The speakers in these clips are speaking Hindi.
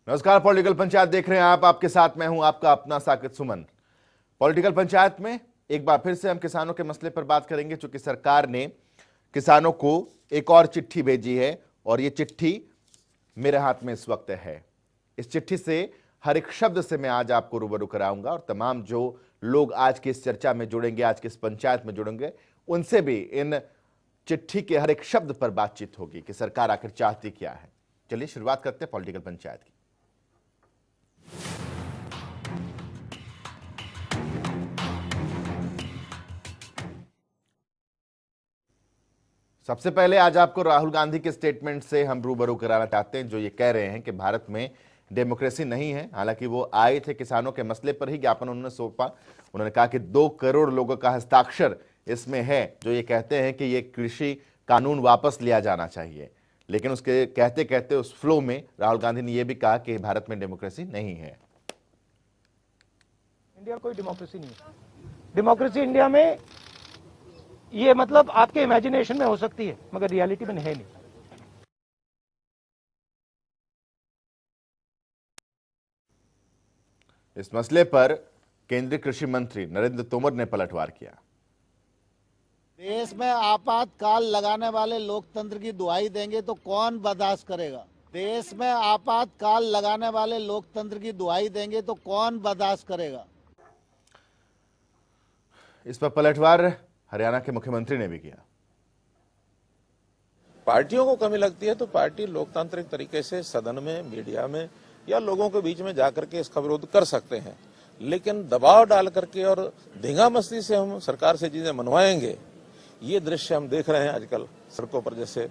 नमस्कार, पॉलिटिकल पंचायत देख रहे हैं आप। आपके साथ मैं हूं आपका अपना साकिब सुमन। पॉलिटिकल पंचायत में एक बार फिर से हम किसानों के मसले पर बात करेंगे, चूंकि सरकार ने किसानों को एक और चिट्ठी भेजी है और ये चिट्ठी मेरे हाथ में इस वक्त है। इस चिट्ठी से हर एक शब्द से मैं आज आपको रूबरू कराऊंगा और तमाम जो लोग आज की इस चर्चा में जुड़ेंगे, आज की इस पंचायत में जुड़ेंगे, उनसे भी इन चिट्ठी के हर एक शब्द पर बातचीत होगी कि सरकार आखिर चाहती क्या है। चलिए शुरुआत करते हैं पॉलिटिकल पंचायत की। सबसे पहले आज आपको राहुल गांधी के स्टेटमेंट से हम रूबरू कराना चाहते हैं, जो ये कह रहे हैं कि भारत में डेमोक्रेसी नहीं है। हालांकि वो आए थे किसानों के मसले पर ही ज्ञापन उन्होंने सौंपा। उन्होंने कहा कि 2 करोड़ लोगों का हस्ताक्षर इसमें है, जो ये कहते हैं कि ये कृषि कानून वापस लिया जाना चाहिए। लेकिन उसके कहते कहते उस फ्लो में राहुल गांधी ने यह भी कहा कि भारत में डेमोक्रेसी नहीं है। इंडिया कोई डेमोक्रेसी नहीं है। डेमोक्रेसी इंडिया में ये मतलब आपके इमेजिनेशन में हो सकती है, मगर रियलिटी में है नहीं। इस मसले पर केंद्रीय कृषि मंत्री नरेंद्र तोमर ने पलटवार किया। देश में आपातकाल लगाने वाले लोकतंत्र की दुहाई देंगे तो कौन बर्दाश्त करेगा? देश में आपातकाल लगाने वाले लोकतंत्र की दुहाई देंगे तो कौन बर्दाश्त करेगा? इस पर पलटवार हरियाणा के मुख्यमंत्री ने भी किया। पार्टियों को कमी लगती है तो पार्टी लोकतांत्रिक तरीके से सदन में, मीडिया में या लोगों के बीच में जाकर के इसका विरोध कर सकते हैं, लेकिन दबाव डाल करके और धींगा मस्ती से हम सरकार से चीजें मनवाएंगे, ये दृश्य हम देख रहे हैं आजकल सड़कों पर। जैसे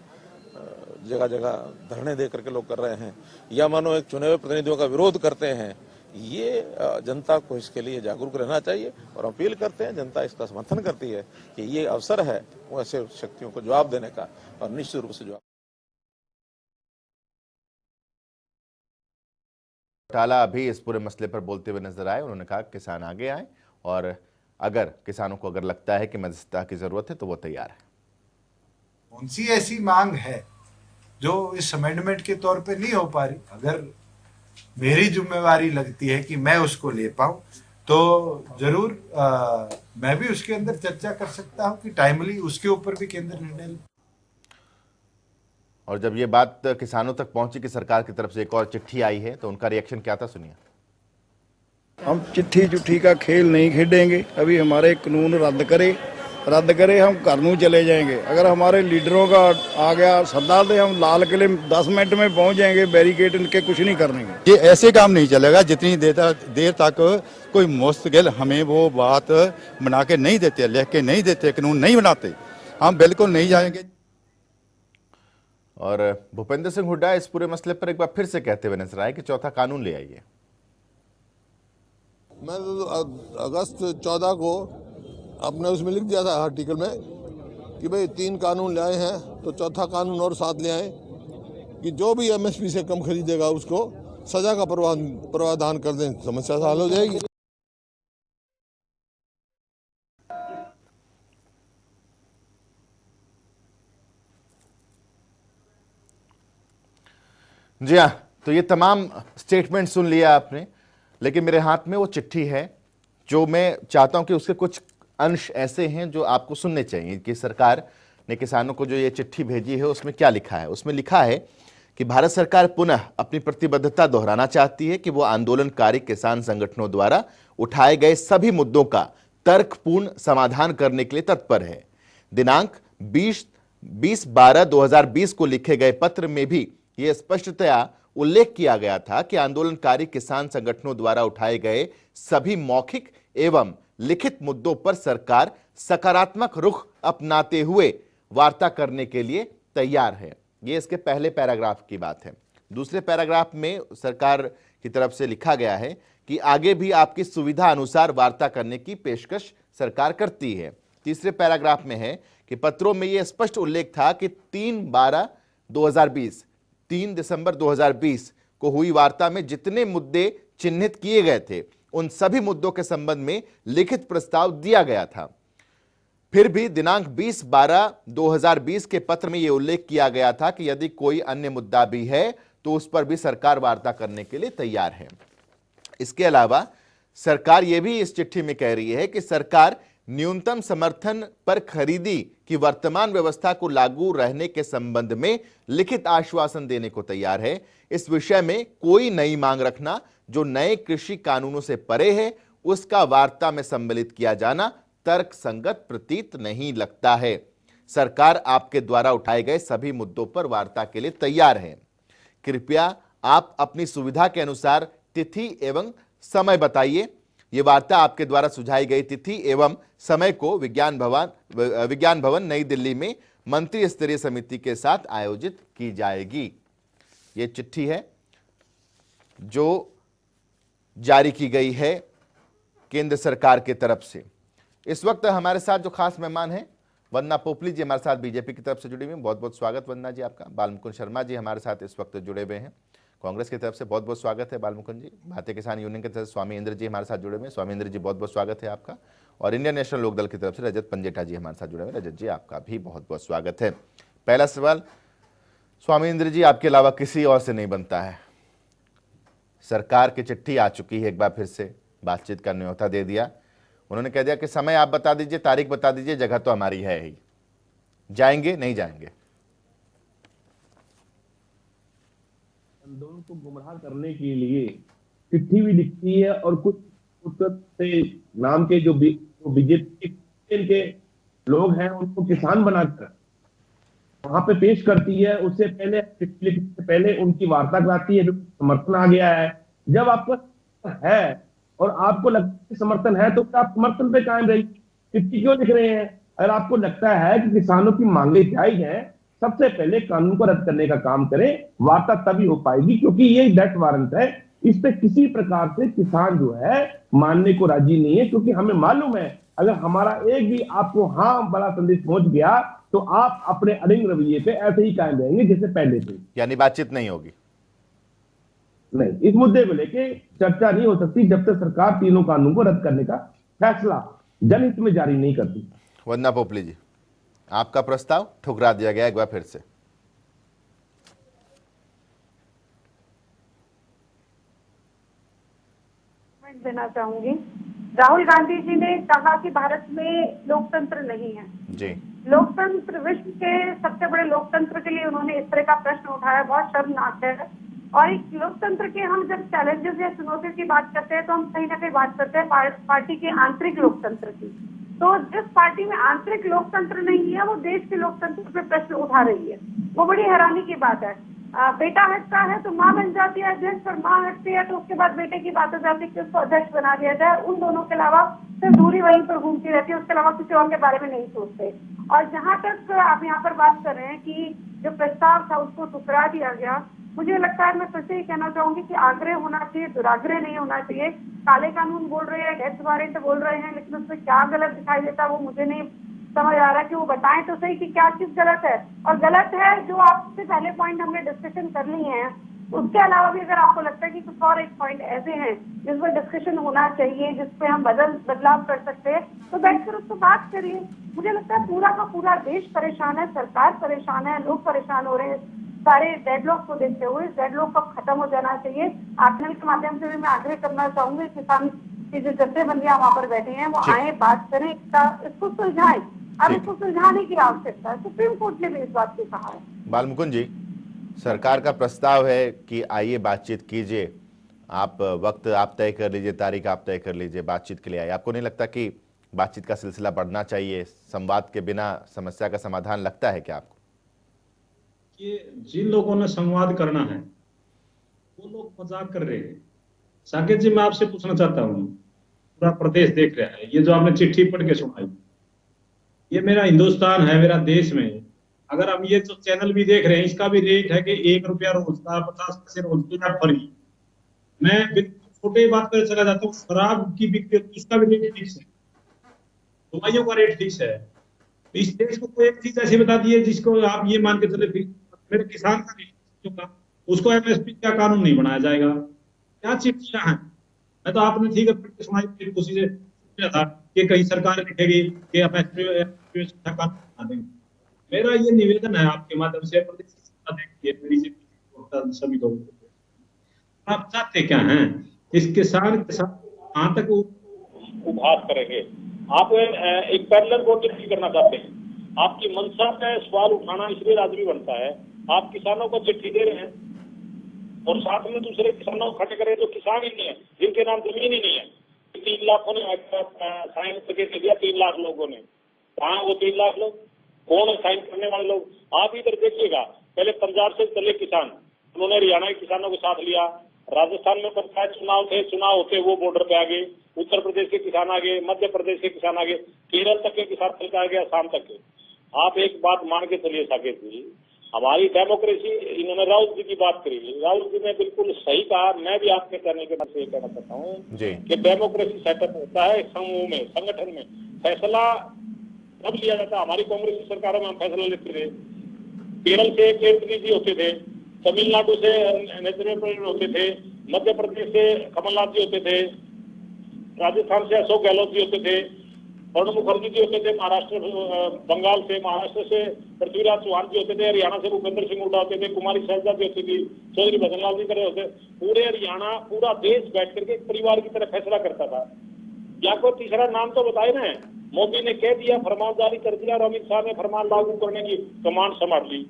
जगह जगह धरने दे करके लोग कर रहे हैं या मानो एक चुने हुए प्रतिनिधियों का विरोध करते हैं। ये जनता को इसके लिए जागरूक रहना चाहिए और अपील करते हैं, जनता इसका समर्थन करती है कि ये अवसर है वो ऐसे शक्तियों को जवाब देने का, और निश्चित रूप से जवाब। टाला अभी इस पूरे मसले पर बोलते हुए नजर आए। उन्होंने कहा किसान आगे आए और अगर किसानों को अगर लगता है कि मध्यस्थता की जरूरत है तो वो तैयार है। कौन सी ऐसी मांग है जो इस अमेंडमेंट के तौर पे नहीं हो पा रही? अगर मेरी जिम्मेवारी लगती है कि मैं उसको ले पाऊं तो जरूर मैं भी उसके अंदर चर्चा कर सकता हूं कि टाइमली उसके ऊपर भी केंद्र निर्णय ले। और जब ये बात किसानों तक पहुंची कि सरकार की तरफ से एक और चिट्ठी आई है तो उनका रिएक्शन क्या था, सुनिए। हम चिट्ठी चुट्ठी का खेल नहीं खेलेंगे। अभी हमारे कानून रद्द करे हम घर नू चले जाएंगे। अगर हमारे लीडरों का आ गया सद्दा तो हम लाल किले 10 मिनट में पहुंच जाएंगे, बैरिकेड इनके कुछ नहीं करने। ये ऐसे काम नहीं चलेगा जितनी देर तक कोई मुस्तकिल हमें वो बात बना के नहीं देते, लिख के नहीं देते, कानून नहीं बनाते, हम बिल्कुल नहीं जाएंगे। और भूपेंद्र सिंह हुड्डा इस पूरे मसले पर एक बार फिर से कहते हुए नजर आए कि चौथा कानून ले आइए। मैं अगस्त 14 को अपने उसमें लिख दिया था आर्टिकल में कि भाई 3 कानून ले आए हैं तो चौथा कानून और साथ ले आए कि जो भी एमएसपी से कम खरीदेगा उसको सजा का प्रावधान कर दें, समस्या हल हो जाएगी। जी हाँ, तो ये तमाम स्टेटमेंट सुन लिया आपने, लेकिन मेरे हाथ में वो चिट्ठी है जो मैं चाहता हूं कि उसके कुछ अंश ऐसे हैं जो आपको सुनने चाहिए कि सरकार ने किसानों को जो ये चिट्ठी भेजी है उसमें क्या लिखा है। उसमें लिखा है कि भारत सरकार पुनः अपनी प्रतिबद्धता दोहराना चाहती है कि वो आंदोलनकारी किसान संगठनों द्वारा उठाए गए सभी मुद्दों का तर्कपूर्ण समाधान करने के लिए तत्पर है। दिनांक 20/12/2020 को लिखे गए पत्र में भी यह स्पष्टतया उल्लेख किया गया था कि आंदोलनकारी किसान संगठनों द्वारा उठाए गए सभी मौखिक एवं लिखित मुद्दों पर सरकार सकारात्मक रुख अपनाते हुए वार्ता करने के लिए तैयार है। यह इसके पहले पैराग्राफ की बात है। दूसरे पैराग्राफ में सरकार की तरफ से लिखा गया है कि आगे भी आपकी सुविधा अनुसार वार्ता करने की पेशकश सरकार करती है। तीसरे पैराग्राफ में है कि पत्रों में यह स्पष्ट उल्लेख था कि 3 दिसंबर 2020 को हुई वार्ता में जितने मुद्दे चिन्हित किए गए थे उन सभी मुद्दों के संबंध में लिखित प्रस्ताव दिया गया था। फिर भी दिनांक 20/12/2020 के पत्र में यह उल्लेख किया गया था कि यदि कोई अन्य मुद्दा भी है तो उस पर भी सरकार वार्ता करने के लिए तैयार है। इसके अलावा सरकार यह भी इस चिट्ठी में कह रही है कि सरकार न्यूनतम समर्थन पर खरीदी की वर्तमान व्यवस्था को लागू रहने के संबंध में लिखित आश्वासन देने को तैयार है। इस विषय में कोई नई मांग रखना जो नए कृषि कानूनों से परे है, उसका वार्ता में सम्मिलित किया जाना तर्कसंगत प्रतीत नहीं लगता है। सरकार आपके द्वारा उठाए गए सभी मुद्दों पर वार्ता के लिए तैयार है। कृपया आप अपनी सुविधा के अनुसार तिथि एवं समय बताइए। ये वार्ता आपके द्वारा सुझाई गई तिथि एवं समय को विज्ञान भवन नई दिल्ली में मंत्री स्तरीय समिति के साथ आयोजित की जाएगी। ये चिट्ठी है जो जारी की गई है केंद्र सरकार की तरफ से। इस वक्त हमारे साथ जो खास मेहमान हैं वंदना पोपली जी हमारे साथ बीजेपी की तरफ से जुड़ी हुई हैं, बहुत बहुत स्वागत वंदना जी आपका। बालमुकुंद शर्मा जी हमारे साथ इस वक्त जुड़े हुए हैं कांग्रेस की तरफ से, बहुत बहुत स्वागत है बालमुकुंद जी। भारतीय किसान यूनियन की तरफ से स्वामी इंद्र जी हमारे साथ जुड़े हुए हैं, स्वामी इंद्र जी बहुत बहुत स्वागत है आपका। और इंडियन नेशनल लोकदल की तरफ से रजत पंजेटा जी हमारे साथ जुड़े हुए हैं, रजत जी आपका भी बहुत बहुत स्वागत है। पहला सवाल स्वामी इंद्र जी, आपके अलावा किसी और से नहीं बनता है। सरकार की चिट्ठी आ चुकी है, एक बार फिर से बातचीत का न्योता दे दिया। उन्होंने कह दिया कि समय आप बता दीजिए, तारीख बता दीजिए, जगह तो हमारी है ही, जाएंगे नहीं जाएंगे। आंदोलन को गुमराह करने के लिए चिट्ठी भी लिखती है और कुछ से नाम के जो बीजेपी के लोग हैं उनको किसान बनाकर वहां पे पेश करती है। उससे पहले चिट्ठी लिखने से पहले उनकी वार्ता कराती है, जो समर्थन आ गया है। जब आपको है और आपको लगता है समर्थन है तो आप समर्थन पे कायम रहिए, चिट्ठी क्यों लिख रहे हैं? अगर आपको लगता है कि किसानों की मांगे जायज हैं, सबसे पहले कानून को रद्द करने का काम करें, वार्ता तभी हो पाएगी, क्योंकि ये डेथ वारंट है। इस पे किसी प्रकार से किसान जो है मानने को राजी नहीं है, क्योंकि हमें मालूम है अगर हमारा एक भी आपको हाँ बड़ा संदेश पहुंच गया तो आप अपने अड़िंग रवैये पे ऐसे ही कायम रहेंगे जैसे पहले थे। यानी बातचीत नहीं होगी? नहीं, इस मुद्दे को लेके चर्चा नहीं हो सकती जब तक सरकार तीनों कानून को रद्द करने का फैसला जनहित में जारी नहीं करती। वंदना पोपली जी, आपका प्रस्ताव ठुकरा दिया गया एक बार फिर से। देना चाहूंगी। राहुल गांधी जी ने कहा कि भारत में लोकतंत्र नहीं है जी। लोकतंत्र विश्व के सबसे बड़े लोकतंत्र के लिए उन्होंने इस तरह का प्रश्न उठाया, बहुत शर्मनाक है। और एक लोकतंत्र के हम जब चैलेंजेस या चुनौतियों की बात करते हैं तो हम कहीं ना कहीं बात करते हैं पार्टी के आंतरिक लोकतंत्र की। तो जिस पार्टी में आंतरिक लोकतंत्र नहीं है वो देश के लोकतंत्र पे प्रश्न उठा रही है, वो बड़ी हैरानी की बात है। बेटा हटता है तो माँ बन जाती है अध्यक्ष, और माँ हटती है तो उसके बाद बेटे की बात हो जाती है कि उसको अध्यक्ष बना दिया जाए। उन दोनों के अलावा सिर्फ दूरी वहीं पर घूमती रहती है, उसके अलावा किसी और के बारे में नहीं सोचते। और जहाँ तक आप यहाँ पर बात कर रहे हैं कि जो प्रस्ताव था उसको ठुकरा दिया गया, मुझे लगता है मैं फिर से ही कहना चाहूंगी कि आग्रह होना चाहिए, दुराग्रह नहीं होना चाहिए। काले कानून बोल रहे हैं, डेथ वारंट बोल रहे हैं, लेकिन उसमें क्या गलत दिखाई देता है वो मुझे नहीं समझ आ रहा कि वो बताएं तो सही कि क्या चीज गलत है। और गलत है जो आपसे पहले पॉइंट हमने डिस्कशन कर लिए हैं, उसके अलावा भी अगर आपको लगता है कि कुछ और एक पॉइंट ऐसे हैं जिसमें डिस्कशन होना चाहिए, जिसपे हम बदलाव कर सकते हैं, तो बैठकर उसको बात करिए। मुझे लगता है पूरा का पूरा देश परेशान है, सरकार परेशान है, लोग परेशान हो रहे हैं सारे डेडलॉक को देखते हुए। डेडलॉक कब खत्म हो जाना चाहिए। आर्टिकल के माध्यम से भी मैं आग्रह करना चाहूंगी किसान की जो जत्थेबंदियां वहां पर बैठे हैं वो आए, बात करें, इसको सुलझाएं। अब इसको सुलझाने की आवश्यकता है, सुप्रीम कोर्ट ने भी इस बात को कहा है। बालमुकुंद जी, सरकार का प्रस्ताव है कि आइए बातचीत कीजिए, आप वक्त आप तय कर लीजिए, तारीख आप तय कर लीजिए, बातचीत के लिए आइए। आपको नहीं लगता कि बातचीत का सिलसिला बढ़ना चाहिए? संवाद के बिना समस्या का समाधान लगता है क्या आपको? कि जिन लोगों ने संवाद करना है वो लोग मजाक कर रहे हैं। साकेत जी, मैं आपसे पूछना चाहता हूँ, पूरा प्रदेश देख रहा है, ये जो आपने चिट्ठी पढ़ के सुनाई, ये मेरा हिंदुस्तान है, मेरा देश में। अगर हम ये जो चैनल भी देख रहे हैं इसका भी रेट है कि 1 रुपया रोज का, 50 पैसे रोज का फ्री। मैं छोटे बात कर चला जाता हूँ, शराब की बिक्री उसका भी रेट फिक्स है, दवाइयों का रेट फिक्स है। इस देश को कोई एक चीज ऐसी बता दी है जिसको आप ये मान के चले मेरे किसान का नहीं, उसको एमएसपी का कानून नहीं बनाया जाएगा। क्या चिट्ठियां हैं? मैं तो आपने ठीक है सुनाई, उसी से था कि कहीं सरकार लिखेगी कि एमएसपी कानून बना देंगे। मेरा ये निवेदन है आपके माध्यम से, था सभी लोगों को। आप चाहते क्या हैं? इस किसान के साथ कहाँ तक उपहास करेंगे? आप एक पैरेलल वोटिंग करना चाहते हैं। आपकी मंशा पे सवाल उठाना इसलिए लाजमी बनता है। आप किसानों को चिट्ठी दे रहे हैं और साथ में दूसरे किसानों को खड़े करें जो किसान ही नहीं है, जिनके नाम जमीन ही नहीं है। 3 लाखों ने साइन करके दिया, 3 लाख लोगों ने। कहाँ वो 3 लाख लोग? कौन है साइन करने वाले लोग? आप इधर देखिएगा, पहले पंजाब से चले किसान, उन्होंने हरियाणा के किसानों को साथ लिया। राजस्थान में पंचायत चुनाव थे, चुनाव होते वो बॉर्डर पे आ गए। उत्तर प्रदेश के किसान आ गए, मध्य प्रदेश के किसान आ गए, केरल तक के किसान चल आ गए, असम तक के। आप एक बात मान के चलिए साकेत जी, हमारी डेमोक्रेसी, इन्होंने राहुल जी की बात करी, राहुल जी ने बिल्कुल सही कहा। मैं भी आपके कहने के बाद से कहना चाहता हूँ कि डेमोक्रेसी सेटअप होता है समूह में, संगठन में। फैसला तब लिया जाता है, हमारी कांग्रेस की सरकारों में हम फैसला लेते थे। केरल से केजरी जी होते थे, तमिलनाडु से नेतृत्व होते थे, मध्य प्रदेश से कमलनाथ जी होते थे, राजस्थान से अशोक गहलोत जी होते थे, प्रणब मुखर्जी जी होते थे, महाराष्ट्र बंगाल से, महाराष्ट्र से पृथ्वीराज चौहान जी होते थे, हरियाणा से भूपेंद्र सिंह हुड्डा होते थे, कुमारी शैलजा जी होती थी, चौधरी भजनलाल जी करे होते। पूरे हरियाणा, पूरा देश बैठ करके एक परिवार की तरह फैसला करता था। या कोई तीसरा नाम तो बताए ना। मोदी ने कह दिया, फरमान जारी कर दिया और अमित शाह ने फरमान लागू करने की कमांड संभाल ली।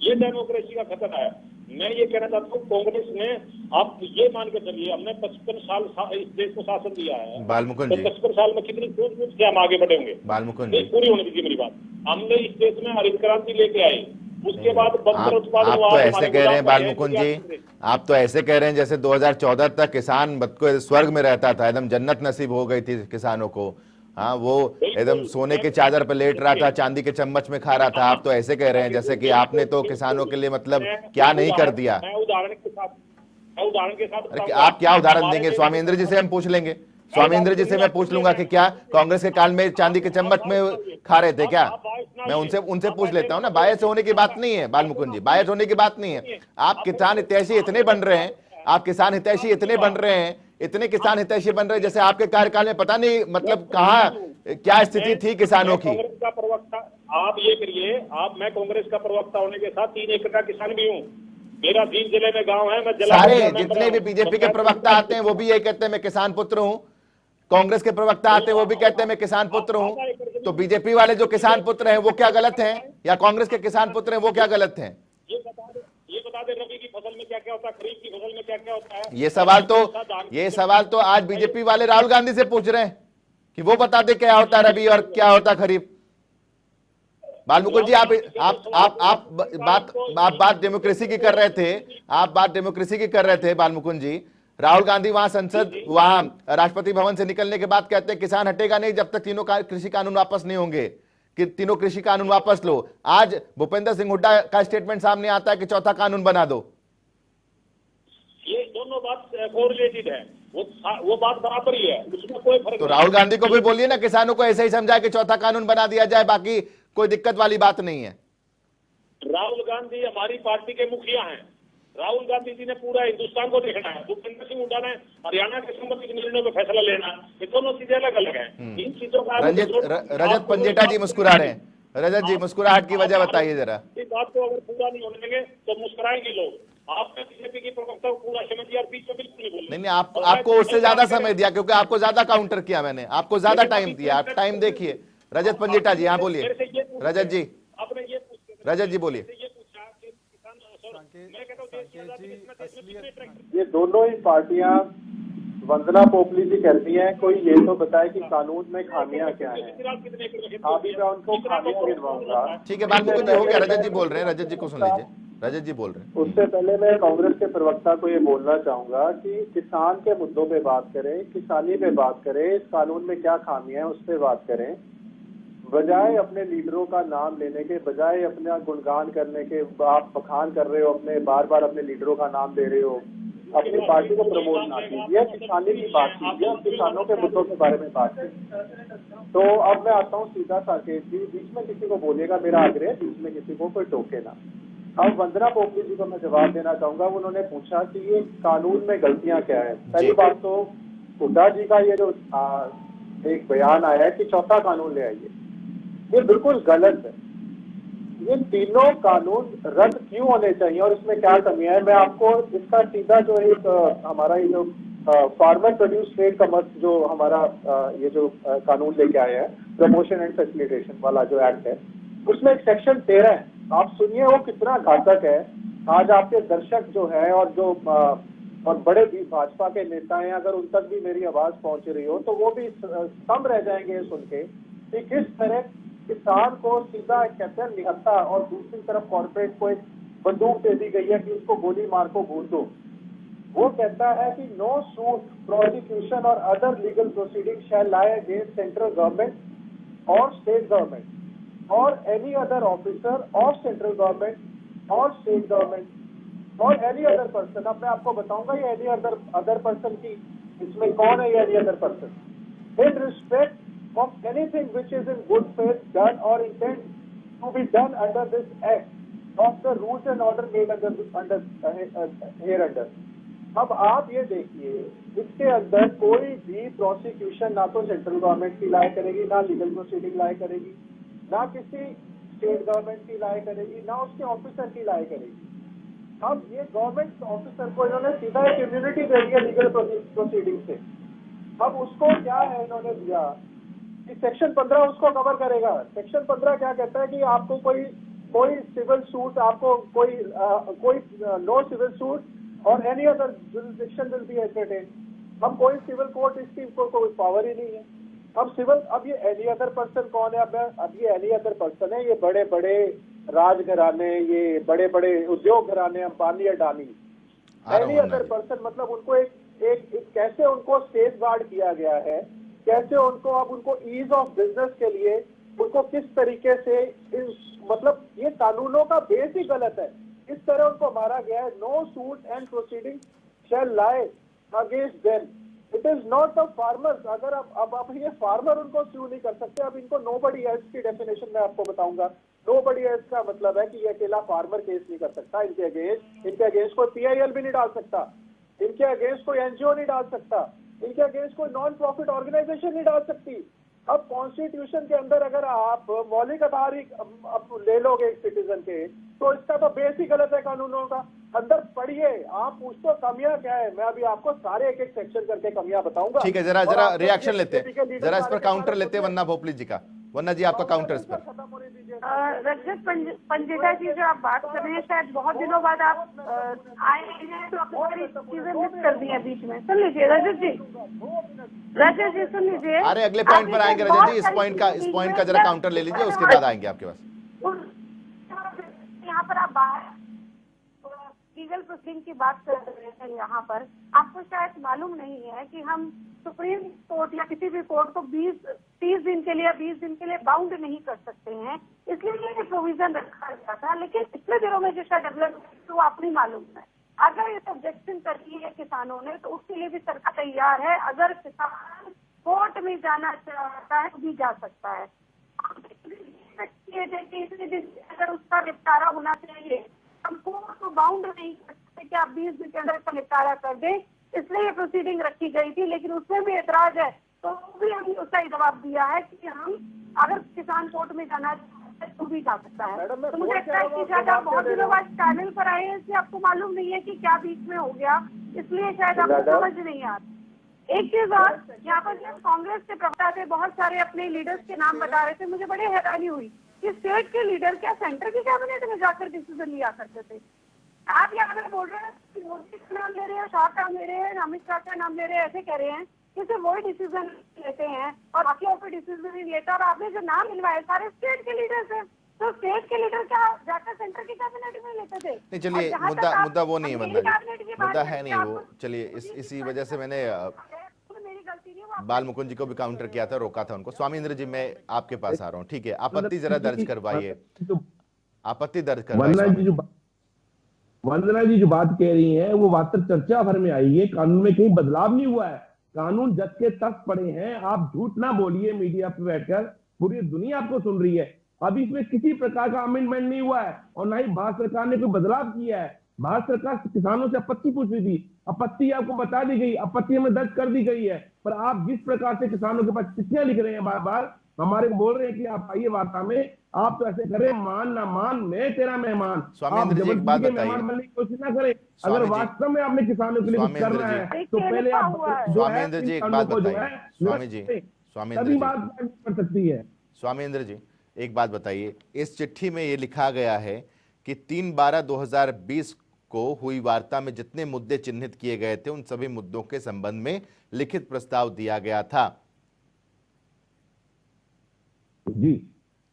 ये डेमोक्रेसी का खतरा है। मैं ये कहना चाहता हूँ, कांग्रेस ने, आप ये मान के चलिए, हमने 55 साल इस देश को शासन दिया है। बालमुकुंद जी, 55 साल में कितनी सोच से हम आगे बढ़ेंगे? बालमुकुंद जी, पूरी होने दीजिए मेरी बात। हमने इस देश में हरित क्रांति लेके आए, उसके बाद बंदर उत्पादन आप तो ऐसे कह रहे हैं बालमुकुंद जी, आप तो ऐसे कह रहे हैं जैसे 2014 तक किसान को स्वर्ग में रहता था, एकदम जन्नत नसीब हो गई थी किसानों को। हाँ, वो एकदम सोने के चादर पर लेट रहा था, चांदी के चम्मच में खा रहा था। आप तो ऐसे कह रहे हैं जैसे कि आपने तो किसानों के लिए मतलब क्या नहीं कर दिया। मैं उदाहरण के साथ अरे आप क्या उदाहरण देंगे? स्वामी इंद्र जी से हम पूछ लेंगे, स्वामी इंद्र जी से मैं पूछ लूंगा कि क्या कांग्रेस के काल में चांदी के चम्मच में खा रहे थे क्या? मैं उनसे पूछ लेता हूँ ना। बायस होने की बात नहीं है बालमुकुंद जी, बायस होने की बात नहीं है। आप किसान हितैषी इतने बन रहे हैं, आप किसान हितैषी इतने बन रहे हैं, इतने किसान हितैषी बन रहे हैं जैसे आपके कार्यकाल में पता नहीं मतलब कहाँ क्या स्थिति थी किसानों की। कांग्रेस का प्रवक्ता आप ये करिए, मैं कांग्रेस का प्रवक्ता होने के साथ 3 एकड़ का किसान भी हूँ। मेरा 3 जिले में गांव है। मैं सारे जितने भी बीजेपी के प्रवक्ता आते हैं वो भी यही कहते हैं मैं किसान पुत्र हूँ। कांग्रेस के प्रवक्ता आते हैं वो भी कहते हैं मैं किसान पुत्र हूँ। तो बीजेपी वाले जो किसान पुत्र हैं वो क्या गलत हैं, या कांग्रेस के किसान पुत्र हैं वो क्या गलत हैं? ये बता दे रबी की फसल में क्या क्या होता है, खरीफ की फसल में क्या क्या होता है। ये सवाल तो आज बीजेपी वाले राहुल गांधी से पूछ रहे हैं कि वो बता दे क्या होता है रबी और क्या होता है खरीफ। बालमुकुंद जी, आप बात डेमोक्रेसी की कर रहे थे, आप बात डेमोक्रेसी की कर रहे थे बालमुकुंद जी। राहुल गांधी वहां राष्ट्रपति भवन से निकलने के बाद कहते हैं किसान हटेगा नहीं जब तक तीनों कृषि कानून वापस नहीं होंगे, कि तीनों कृषि कानून वापस लो। आज भूपेंद्र सिंह हुड्डा का स्टेटमेंट सामने आता है कि चौथा कानून बना दो। ये दोनों बात कोरिलेटेड है, वो बात बराबर ही है, उसमें कोई फर्क। तो राहुल गांधी को भी बोलिए ना, किसानों को ऐसे ही समझाए कि चौथा कानून बना दिया जाए, बाकी कोई दिक्कत वाली बात नहीं है। राहुल गांधी हमारी पार्टी के मुखिया हैं। राहुल गांधी जी ने पूरा हिंदुस्तान को देखना है। भूपेंद्र सिंह हुड्डा ने हरियाणा के संबंधित निर्णयों में फैसला लेना है। ये दोनों चीजें अलग अलग हैं। इन चीजों का रजत पंजेटा जी मुस्कुरा रहे हैं। रजत जी, मुस्कुराहट की वजह बताइए जरा। इस बात को अगर पूरा नहीं होने देंगे तो मुस्कुराएंगे लोग। आपने बीजेपी की प्रवक्ता को पूरा समय दिया और बीच में बिल्कुल नहीं बोले। नहीं, आपको उससे ज्यादा समय दिया क्योंकि आपको ज्यादा काउंटर किया मैंने, आपको ज्यादा टाइम दिया। आप टाइम देखिए। रजत पंजेटा जी, हाँ बोलिए। रजत जी, रजत जी बोलिए। ये दोनों ही पार्टियां वंदना पोपली जी कहती हैं, कोई ये तो बताए कि कानून में खामियां क्या हैं। अभी मैं उनको खामियां गिनवाऊंगा। ठीक है, बालमुकुंद जी हो गया। रजत जी बोल रहे हैं, रजत जी को सुन लीजिए। रजत जी बोल रहे हैं। उससे पहले मैं कांग्रेस के प्रवक्ता को ये बोलना चाहूंगा कि किसान के मुद्दों पे बात करें, किसानी पे बात करें, इस कानून में क्या खामियां हैं उस पर बात करें, बजाय अपने लीडरों का नाम लेने के, बजाय अपना गुणगान करने के। आप बखान कर रहे हो, अपने बार बार अपने लीडरों का नाम दे रहे हो, अपनी पार्टी को प्रमोट ना कीजिए, किसानी की बात कीजिए, किसानों के मुद्दों के बारे में बात कीजिए। तो अब मैं आता हूँ सीधा साकेत जी, बीच में किसी को बोलेगा, मेरा आग्रह, बीच में किसी को कोई टोके ना। अब वंदना पोपली जी को मैं जवाब देना चाहूंगा। उन्होंने पूछा कि ये कानून में गलतियां क्या है। पहली बात तो हुड्डा जी का ये जो एक बयान आया है कि चौथा कानून ले आइए, ये बिल्कुल गलत है। ये तीनों कानून रद्द क्यों होने चाहिए और इसमें क्या कमी है, मैं आपको इसका सीधा जो एक हमारा ये जो फार्मर प्रोड्यूस ट्रेड कॉमर्स जो हमारा ये जो कानून लेके आए हैं, प्रमोशन एंड फैसिलिटेशन वाला जो एक्ट है, उसमें एक सेक्शन 13 है, आप सुनिए वो कितना घातक है। आज आपके दर्शक जो है और जो और बड़े भी भाजपा के नेता हैं, अगर उन तक भी मेरी आवाज पहुंच रही हो तो वो भी स्तंभ रह जाएंगे सुन के कि किस तरह किसान को सीधा कहते हैं निहत्था और दूसरी तरफ कॉर्पोरेट को एक बंदूक दे दी गई है कि उसको गोली मार को भूल दो। वो कहता है कि नो सूट प्रोसिक्यूशन और other legal proceeding shall lie against central government और स्टेट गवर्नमेंट और any other officer of central government और स्टेट गवर्नमेंट और एनी अदर पर्सन। अब मैं आपको बताऊंगा ये एनी अदर पर्सन की इसमें कौन है, ये any other person in respect of anything which is in good faith done or intent to be done under this act of the rules and order made under hereunder। अब आप ये देखिए इसके अंदर कोई भी प्रोसिक्यूशन ना तो सेंट्रल गवर्नमेंट की लाए करेगी, ना लीगल प्रोसीडिंग लाए करेगी, ना किसी स्टेट गवर्नमेंट की लाए करेगी, ना उसके ऑफिसर की लाए करेगी। अब ये गवर्नमेंट ऑफिसर को इन्होंने सीधा एक इम्यूनिटी दे दिया लीगल प्रोसीडिंग से। अब उसको क्या है इन्होंने दिया कि सेक्शन 15 उसको कवर करेगा। सेक्शन 15 क्या कहता है कि आपको कोई सिविल सूट, आपको कोई नो सिविल सूट और any other jurisdiction will be entertained. अब कोई सिविल कोर्ट इसकी कोई पावर ही नहीं है। अब ये एनी अदर पर्सन कौन है? अब ये एनी अदर पर्सन है, ये बड़े बड़े राजघराने, ये बड़े बड़े उद्योग घराने, Ambani Adani. Any other person मतलब उनको एक कैसे उनको सेफ गार्ड किया गया है, कैसे उनको अब उनको ईज ऑफ बिजनेस के लिए उनको किस तरीके से मतलब ये कानूनों का बेस ही गलत है। इस तरह उनको मारा गया है। No suit and proceeding shall lie against them, it is not the farmers. अगर अब ये फार्मर उनको स्यू नहीं कर सकते। अब इनको नोबडी एल्स की डेफिनेशन मैं आपको बताऊंगा। नोबडी एल्स का मतलब है कि ये अकेला फार्मर केस नहीं कर सकता इनके अगेंस्ट कोई PIL भी नहीं डाल सकता, इनके अगेंस्ट कोई NGO नहीं डाल सकता, इनके अगेंस्ट कोई नॉन प्रॉफिट ऑर्गेनाइजेशन नहीं डाल सकती। अब कॉन्स्टिट्यूशन के अंदर अगर आप मौलिक अधिकार ले लोगे एक सिटीजन के, तो इसका तो बेस ही गलत है कानूनों का। अंदर पढ़िए, आप पूछते हो कमियां क्या है, मैं अभी आपको सारे एक एक सेक्शन करके कमियां बताऊंगा। ठीक है, जरा रिएक्शन लेते हैं, जरा इस पर काउंटर लेते हैं वन्ना भोपली जी का। वन्ना जी आपका काउंटर इस पर। रजत पंजेटा जी जो आप बात कर रहे हैं, शायद बहुत दिनों बाद आप आए हैं तो अपनी चीजें मिस कर दी है बीच में। सुन लीजिए रजत जी सुन लीजिए। अरे अगले पॉइंट पर आएंगे रजत जी, इस पॉइंट का जरा काउंटर ले लीजिए, उसके बाद आएंगे आपके पास। यहाँ पर आप बाहर लीगल प्रोसीडिंग की बात कर रहे हैं। यहाँ पर आपको शायद मालूम नहीं है कि हम सुप्रीम कोर्ट या किसी भी कोर्ट को 30 दिन के लिए 20 दिन के लिए बाउंड नहीं कर सकते हैं, इसलिए ये प्रोविजन रखा गया था। लेकिन पिछले दिनों में जो शायद डेवलपमेंट हुआ आपको मालूम है। अगर इस ऑब्जेक्शन करती है किसानों ने तो उसके लिए भी सरकार तैयार है। अगर किसान कोर्ट में जाना चाहता है तो भी जा सकता है। अगर उसका निपटारा होना चाहिए, हम कोर्ट को बाउंड नहीं कर सकते कि आप 20 दिन के अंदर इसका निपटारा कर दें, इसलिए ये प्रोसीडिंग रखी गई थी। लेकिन उसमें भी एतराज है तो भी हमने उसका जवाब दिया है कि हम अगर किसान कोर्ट में जाना चाहते तो भी जा सकता है। तो मुझे लगता है कि शायद आप बहुत दिनों बाद चैनल पर आए हैं, इसलिए आपको मालूम नहीं है कि क्या बीच में हो गया, इसलिए शायद आपको समझ नहीं आ रहा। एक चीज और, यहाँ पर जब कांग्रेस के प्रवक्ता थे बहुत सारे अपने लीडर्स के नाम बता रहे थे, मुझे बड़ी हैरानी हुई कि स्टेट के लीडर क्या सेंटर की कैबिनेट में जाकर डिसीजन लिया करते थे। आप यहाँ पर बोल रहे हैं कि मोदी का नाम ले रहे हैं, शाह का नाम ले रहे हैं, अमित शाह का नाम ले रहे हैं, ऐसे कह रहे हैं कि सिर्फ वही डिसीजन लेते हैं और बाकी और कोई डिसीजन नहीं लेता। और आपने जो नाम मिलवाए सारे स्टेट के लीडर्स हैं, तो स्टेट के लीडर क्या जाकर सेंटर की कैबिनेट में लेते थे? नहीं चलिए, मुद्दा वो नहीं है वंदना जी, मुद्दा है नहीं वो। चलिए इसी वजह से मैंने बाल मुकुंद जी को भी काउंटर किया था, रोका था उनको। स्वामी इंद्र जी मैं आपके पास आ रहा हूँ, ठीक है, आपत्ति जरा दर्ज करवाइए, आपत्ति दर्ज करवाइए। वंदना जी जो बात कह रही हैं वो बात तक चर्चा भर में आई है, कानून में कहीं बदलाव नहीं हुआ है, कानून जज के तख्त पड़े हैं। आप झूठ ना बोलिए मीडिया पे बैठकर, पूरी दुनिया आपको सुन रही है। अभी इसमें किसी प्रकार का अमेंडमेंट नहीं हुआ है और ना ही भारत सरकार ने कोई बदलाव किया है। भारत सरकार किसानों से आपत्ति पूछ रही थी, आपत्ति आपको बता दी गई, आपत्ति हमें दर्ज कर दी गई है। पर आप जिस प्रकार से किसानों के पास चिट्ठियां लिख रहे हैं बार बार, हमारे बोल रहे हैं कि आप आइए वार्ता में, आप तो ऐसे करें, मान ना मान मैं तेरा मेहमान। स्वामी इंद्र जी, एक जबरदस्ती बात के बताइए। मेहमान बनने की कोशिश ना करें। स्वामी अगर जी, वास्तव में आपने किसानों के लिए कुछ स्वामी इंद्र करना जी, है तो पहले आप जो स्वामी है इंद्र इन जी, एक कानूनों बात को जो बताइए। है स्वामी जी, स्वामी इंद्र तभी जी, बात आगे बढ़ सकती है। स्वामी इंद्र जी, एक बात बताइए। इस चिट्ठी में ये लिखा गया है कि 3/12/2020 को हुई वार्ता में जितने मुद्दे चिन्हित किए गए थे उन सभी मुद्दों के संबंध में लिखित प्रस्ताव दिया गया था। जी,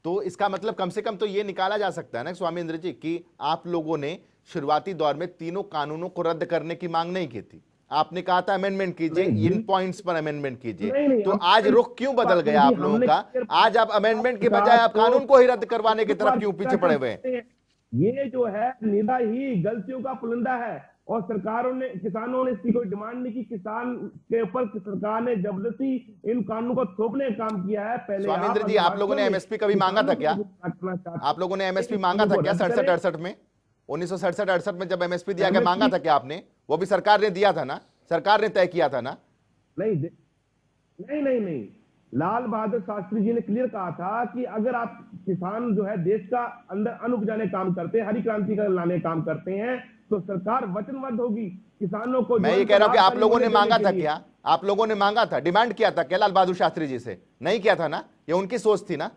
तो इसका मतलब कम से कम तो ये निकाला जा सकता है ना स्वामी इंद्र जी कि आप लोगों ने शुरुआती दौर में तीनों कानूनों को रद्द करने की मांग नहीं की थी। आपने कहा था अमेंडमेंट कीजिए, इन पॉइंट्स पर अमेंडमेंट कीजिए। तो आज रुख क्यों बदल गया आप लोगों का? आज आप अमेंडमेंट के बजाय आप कानून को ही रद्द करवाने की तरफ क्यों पीछे पड़े हुए हैं? ये जो है निरा ही गलतियों का पुलिंदा है और सरकारों ने, किसानों ने इसकी कोई डिमांड नहीं की। किसान के ऊपर सरकार ने जबरदस्ती इन कानूनों को थोपने का काम किया है। पहले स्वामी इंद्र जी, आप लोगों ने एमएसपी कभी मांगा था क्या? आप लोगों ने एमएसपी मांगा था क्या 67-68 में? 1967-68 में जब एमएसपी दिया गया, मांगा था क्या आपने? वो भी सरकार ने दिया था ना, सरकार ने तय किया था ना? नहीं, लाल बहादुर शास्त्री जी ने क्लियर कहा था कि अगर आप किसान जो है देश का अंदर अन्न उपजाने काम करते हैं, हरी क्रांति का लाने काम करते हैं, तो सरकार वचनबद्ध होगी किसानों को। मैं ये कह रहा हूं कि आप लोगों ने मांगा था क्या? आप लोगों ने मांगा था, डिमांड किया था क्या लाल बहादुर शास्त्री जी से? नहीं किया था ना? ये उनकी सोच थी ना?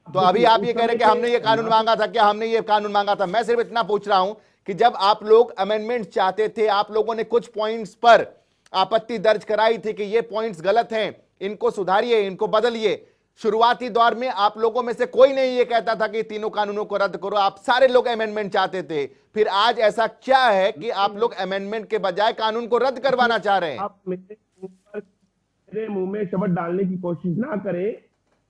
तो अभी आप ये कह रहे हैं कि हमने ये कानून मांगा था क्या? हमने ये कानून मांगा था? मैं सिर्फ इतना पूछ रहा हूं कि जब आप लोग अमेंडमेंट चाहते थे, आप लोगों ने कुछ पॉइंट्स पर आपत्ति दर्ज कराई थी कि ये पॉइंट्स गलत हैं, इनको सुधारिए, इनको बदलिए। शुरुआती दौर में आप लोगों में से कोई नहीं ये कहता था कि तीनों कानूनों को रद्द करो, आप सारे लोग अमेंडमेंट चाहते थे। फिर आज ऐसा क्या है कि आप लोग अमेंडमेंट के बजाय कानून को रद्द करवाना चाह रहे हैं? आप मेरे मुंह में शब्द डालने की कोशिश ना करें।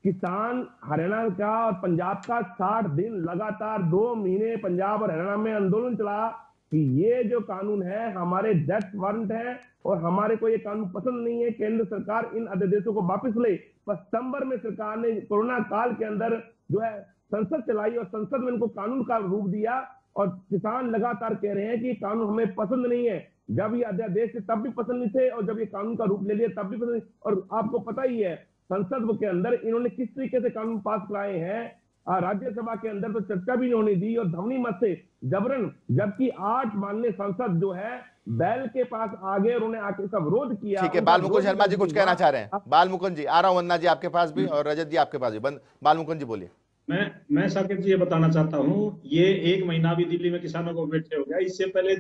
किसान हरियाणा का और पंजाब का 60 दिन लगातार 2 महीने पंजाब और हरियाणा में आंदोलन चला कि ये जो कानून है हमारे डेथ वारंट है और हमारे को ये कानून पसंद नहीं है, केंद्र सरकार इन अध्यादेशों को वापस ले। पर सितंबर में सरकार ने कोरोना काल के अंदर जो है संसद चलाई और संसद में इनको कानून का रूप दिया और किसान लगातार कह रहे हैं कि कानून हमें पसंद नहीं है। जब ये अध्यादेश थे तब भी पसंद नहीं थे और जब ये कानून का रूप ले लिया तब भी पसंद नहीं। और आपको पता ही है संसद के अंदर इन्होंने किस तरीके से कानून पास कराए हैं। राज्यसभा के अंदर तो चर्चा भी इन्होंने दी और ध्वनि मत से जबरन, जबकि 8 माननीय सांसद जो है बैल के पास आ गए, उन्होंने आके सब विरोध किया। ठीक है, बालमुकुंद शर्मा जी कुछ कहना चाह रहे हैं। बालमुकुंद जी, आ रहा हूं, वंदना जी आपके पास भी और रजत जी आपके पास भी। बालमुकुंद जी बोलिए। मैं साकेत जी ये बताना चाहता हूँ, ये 1 महीना भी दिल्ली में किसानों को बैठे हो गया। इससे पहले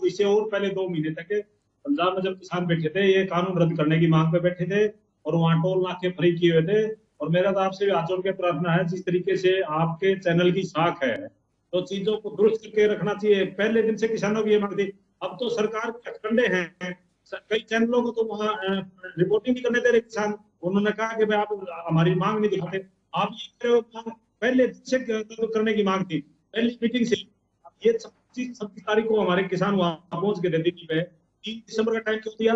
इससे और पहले 2 महीने तक पंजाब में जब किसान बैठे थे, ये कानून रद्द करने की मांग पे बैठे थे और वहां टोल नाके फ्री किए हुए थे। और मेरा तो आपसे हाथ जोड़ के प्रार्थना है, जिस तरीके से आपके चैनल की साख है तो चीजों को दुरुस्त करके रखना चाहिए। पहले दिन से किसानों की ये मांग थी, अब तो सरकार के हथकंडे हैं। कई चैनलों को तो वहाँ रिपोर्टिंग नहीं करने दे रहे किसान। उन्होंने कहा कि भाई आप हमारी मांग नहीं दिखाते। आप ये कह रहे हो पहले से करने की मांग थी, पहली मीटिंग से। ये 26 तारीख को हमारे किसान वहां पहुंच गए थे दिल्ली पे। 3 दिसंबर का टाइम क्यों दिया?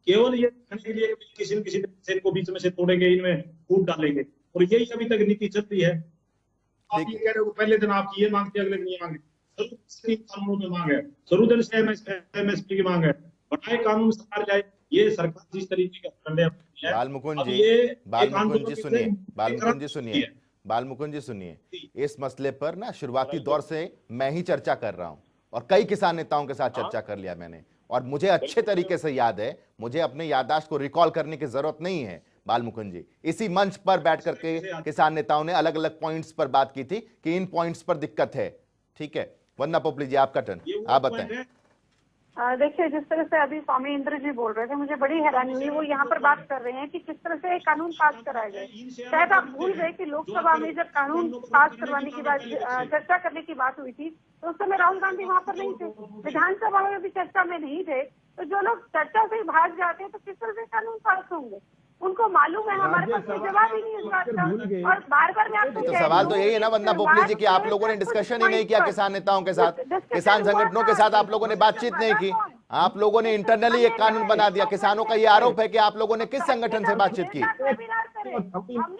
केवल ये कहने के लिए किसी न किसी को बीच में से तोड़ेंगे, इनमें फूट डालेंगे। और यही अभी तक नीति चल रही है। आप ये कह रहे हो पहले दिन आपकी ये मांग थी, अगले दिन ये मांग थी। कानूनों में मांग है, शुरू दिन से एमएसपी की मांग है, बढ़ाए कानून सरकार जाए। ये सरकार जिस तरीके का कंडे बालमुकुंद जी सुनिए, इस मसले पर ना शुरुआती दौर से मैं ही चर्चा कर रहा हूं और कई किसान नेताओं के साथ चर्चा कर लिया मैंने, और मुझे अच्छे तरीके से याद है। मुझे अपने याददाश्त को रिकॉल करने की जरूरत नहीं है। बालमुकुंद जी, इसी मंच पर बैठ करके किसान नेताओं ने अलग अलग पॉइंट्स पर बात की थी कि इन पॉइंट्स पर दिक्कत है। ठीक है, वंदना पोपली जी आपका टर्न, आप बताएं। देखिए, जिस तरह से अभी स्वामी इंद्र जी बोल रहे थे, मुझे बड़ी हैरानी हुई। वो यहाँ पर बात कर रहे हैं कि किस तरह से कानून पास कराए गए। शायद आप भूल गए कि लोकसभा में जब कानून पास करवाने की बात, चर्चा करने की बात हुई थी, तो उस समय राहुल गांधी वहाँ पर नहीं थे, विधानसभा में भी चर्चा में नहीं थे। तो जो लोग चर्चा से भाग जाते हैं तो किस तरह से कानून पास होंगे? उनको मालूम है, हमारे पास कोई जवाब ही नहीं इस बात का। और बार बार मैं आपको तो सवाल तो यही है ना वंदना पोपली जी कि आप लोगों ने डिस्कशन ही नहीं किया किसान नेताओं के साथ, किसान संगठनों के साथ आप लोगों ने बातचीत नहीं की। आप लोगों ने इंटरनली एक कानून बना दिया। किसानों का ये आरोप है कि आप लोगों ने किस संगठन से बातचीत की?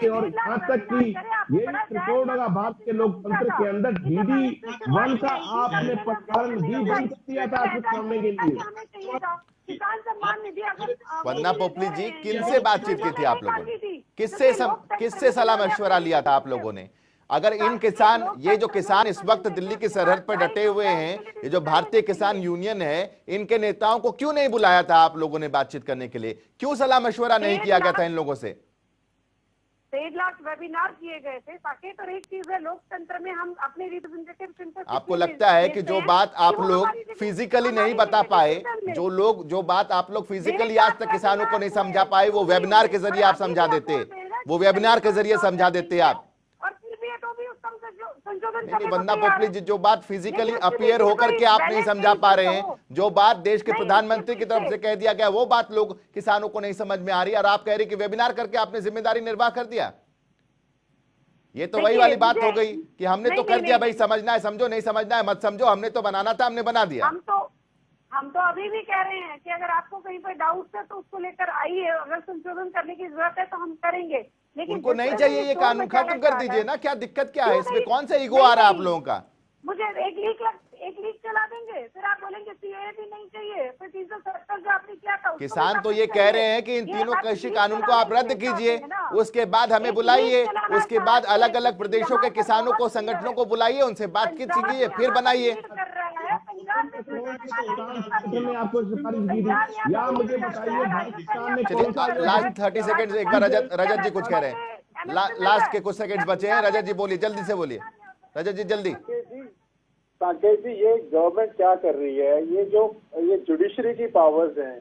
और यहाँ तक कि ये भारत के लोकतंत्र के अंदर DD1 का आपने प्रसारण भी बंद कर दिया था कुछ करने के लिए। किसान सम्मान निधि अगर वंदना पोपली जी, किनसे बातचीत की थी आप लोगों ने? किससे सलाह मशवरा लिया था आप लोगों ने? अगर इन किसान, ये जो किसान इस वक्त दिल्ली की सरहद पर डटे हुए हैं, ये जो भारतीय किसान यूनियन है, इनके नेताओं को क्यों नहीं बुलाया था आप लोगों ने बातचीत करने के लिए? क्यों सलाह मशवरा नहीं किया गया था इन लोगों से? 1.5 लाख वेबिनार किए गए थे। साकेत, और एक चीज है, लोकतंत्र में हम अपने रिप्रेजेंटेटिव, आपको लगता है कि जो बात आप लोग फिजिकली नहीं बता पाए, जो बात आप लोग फिजिकली आज तक किसानों को नहीं समझा पाए, वो वेबिनार के जरिए आप समझा देते, वो वेबिनार के जरिए समझा देते आप? नहीं, वंदना पोपली जी, जो बात फिजिकली अपीयर होकर के आप नहीं समझा पा रहे हैं, जो बात देश के प्रधानमंत्री की तरफ से कह दिया गया, वो बात लोग किसानों को नहीं समझ में आ रही, और आप कह रही कि वेबिनार करके आपने जिम्मेदारी निर्वाह कर दिया। ये तो वही वाली बात हो गई कि हमने तो कर दिया, भाई समझना है समझो, नहीं समझना है मत समझो, हमने तो बनाना था, हमने बना दिया। हम तो अभी भी कह रहे हैं कि अगर आपको कहीं पर डाउट है तो उसको लेकर आइए, अगर संशोधन करने की जरूरत है तो हम करेंगे, लेकिन उनको नहीं चाहिए ये कानून, खत्म कर दीजिए ना। क्या दिक्कत क्या है इसमें? कौन सा ईगो आ रहा है आप लोगों का? मुझे एक लीक चला देंगे, फिर आप बोलेंगे सीएए भी नहीं चाहिए, फिर 370 जो आपने किया था। किसान तो ये कह रहे हैं कि इन तीनों कृषि कानून को आप रद्द कीजिए, उसके बाद हमें बुलाइए, उसके बाद अलग अलग प्रदेशों के किसानों को, संगठनों को बुलाइए, उनसे बातचीत कीजिए, फिर बनाइए। में आपको सिफारिश की थी, या मुझे बताइए पाकिस्तान ने कौन सा लास्ट 30 सेकंड एक बार रजत जी कुछ कह रहे हैं, लास्ट के कुछ सेकंड्स बचे हैं। रजत जी बोलिए, जल्दी से बोलिए, रजत जी जल्दी। साकेत जी, ये गवर्नमेंट क्या कर रही है, ये जुडिशरी की पावर्स हैं,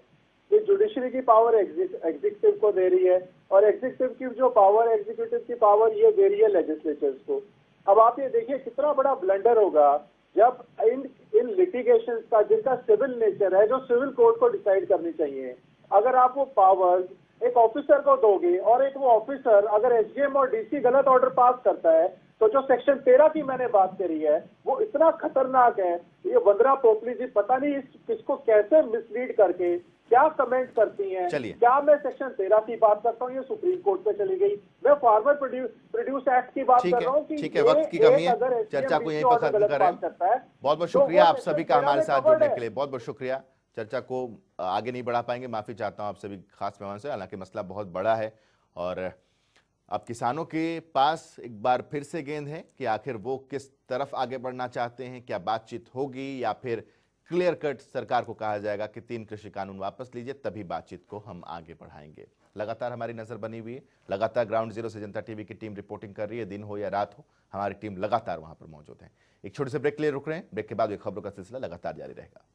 ये जुडिशरी की पावर एग्जीक्यूटिव को दे रही है, और एग्जीक्यूटिव की जो पावर, एग्जीक्यूटिव की पावर ये दे रही है लेजिस्लेचर्स को। अब आप ये देखिए कितना बड़ा ब्लंडर होगा जब इन लिटिगेशंस का, जिनका सिविल नेचर है, जो सिविल कोर्ट को डिसाइड करनी चाहिए, अगर आप वो पावर्स एक ऑफिसर को दोगे, और एक वो ऑफिसर अगर एसडीएम और डीसी गलत ऑर्डर पास करता है, तो जो सेक्शन 13 की मैंने बात करी है वो इतना खतरनाक है। ये वंदना पोपली जी पता नहीं किसको कैसे मिसलीड करके क्या कमेंट करती हैं। क्या मैं सेक्शन 13 की बात करता हूँ, ये सुप्रीम कोर्ट पे चली गई। मैं फार्मर प्रोड्यूस एक्ट की बात कर रहा हूँ कि ठीक है, वक्त की कमी है, चर्चा को यहीं पर खत्म करें। बहुत बहुत शुक्रिया आप सभी का हमारे साथ जुड़ने के लिए, बहुत बहुत शुक्रिया। चर्चा को आगे नहीं बढ़ा पाएंगे, माफी चाहता हूं आप सभी खास मेहमान से, हालांकि मसला बहुत बड़ा है, और अब किसानों के पास एक बार फिर से गेंद है कि आखिर वो किस तरफ आगे बढ़ना चाहते हैं। क्या बातचीत होगी, या फिर क्लियर कट सरकार को कहा जाएगा कि 3 कृषि कानून वापस लीजिए, तभी बातचीत को हम आगे बढ़ाएंगे। लगातार हमारी नजर बनी हुई है, लगातार ग्राउंड जीरो से जनता टीवी की टीम रिपोर्टिंग कर रही है, दिन हो या रात हो, हमारी टीम लगातार वहां पर मौजूद है। एक छोटे से ब्रेक के लिए रुक रहे हैं, ब्रेक के बाद ये खबरों का सिलसिला लगातार जारी रहेगा।